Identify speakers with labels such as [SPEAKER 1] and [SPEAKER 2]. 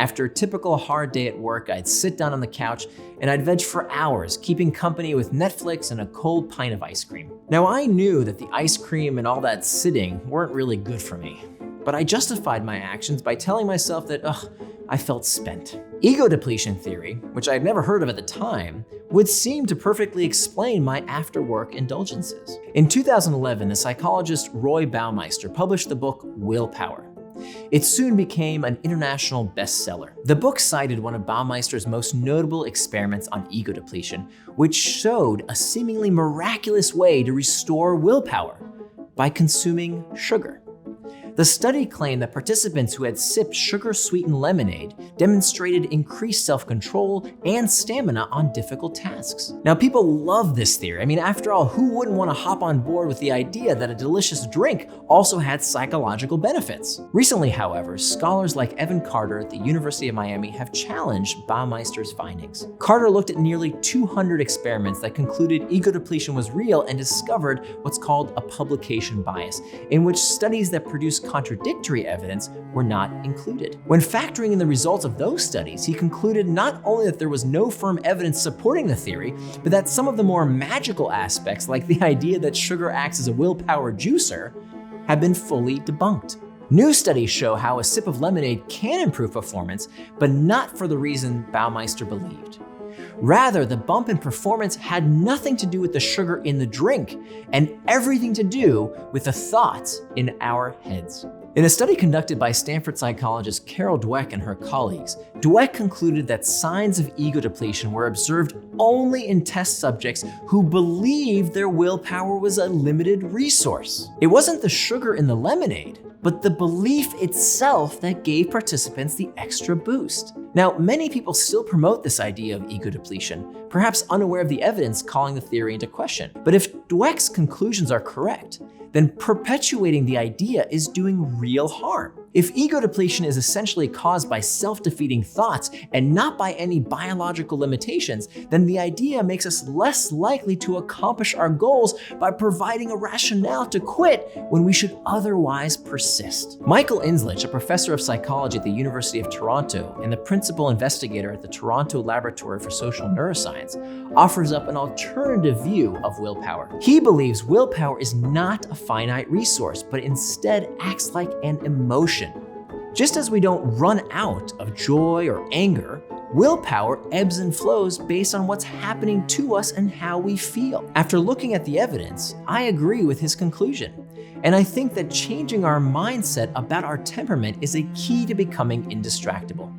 [SPEAKER 1] After a typical hard day at work, I'd sit down on the couch and I'd veg for hours, keeping company with Netflix and a cold pint of ice cream. Now, I knew that the ice cream and all that sitting weren't really good for me, but I justified my actions by telling myself that, I felt spent. Ego depletion theory, which I'd never heard of at the time, would seem to perfectly explain my after-work indulgences. In 2011, the psychologist Roy Baumeister published the book Willpower. It soon became an international bestseller. The book cited one of Baumeister's most notable experiments on ego depletion, which showed a seemingly miraculous way to restore willpower by consuming sugar. The study claimed that participants who had sipped sugar-sweetened lemonade demonstrated increased self-control and stamina on difficult tasks. Now, people love this theory. I mean, after all, who wouldn't want to hop on board with the idea that a delicious drink also had psychological benefits? Recently, however, scholars like Evan Carter at the University of Miami have challenged Baumeister's findings. Carter looked at nearly 200 experiments that concluded ego depletion was real and discovered what's called a publication bias, in which studies that produce contradictory evidence were not included. When factoring in the results of those studies, he concluded not only that there was no firm evidence supporting the theory, but that some of the more magical aspects, like the idea that sugar acts as a willpower juicer, have been fully debunked. New studies show how a sip of lemonade can improve performance, but not for the reason Baumeister believed. Rather, the bump in performance had nothing to do with the sugar in the drink and everything to do with the thoughts in our heads. In a study conducted by Stanford psychologist Carol Dweck and her colleagues, Dweck concluded that signs of ego depletion were observed only in test subjects who believed their willpower was a limited resource. It wasn't the sugar in the lemonade, but the belief itself that gave participants the extra boost. Now, many people still promote this idea of ego depletion, perhaps unaware of the evidence calling the theory into question. But if Dweck's conclusions are correct, then perpetuating the idea is doing real harm. If ego depletion is essentially caused by self-defeating thoughts and not by any biological limitations, then the idea makes us less likely to accomplish our goals by providing a rationale to quit when we should otherwise persist. Michael Inslich, a professor of psychology at the University of Toronto and the principal investigator at the Toronto Laboratory for Social Neuroscience, offers up an alternative view of willpower. He believes willpower is not a finite resource, but instead acts like an emotion. Just as we don't run out of joy or anger, willpower ebbs and flows based on what's happening to us and how we feel. After looking at the evidence, I agree with his conclusion. And I think that changing our mindset about our temperament is a key to becoming indistractable.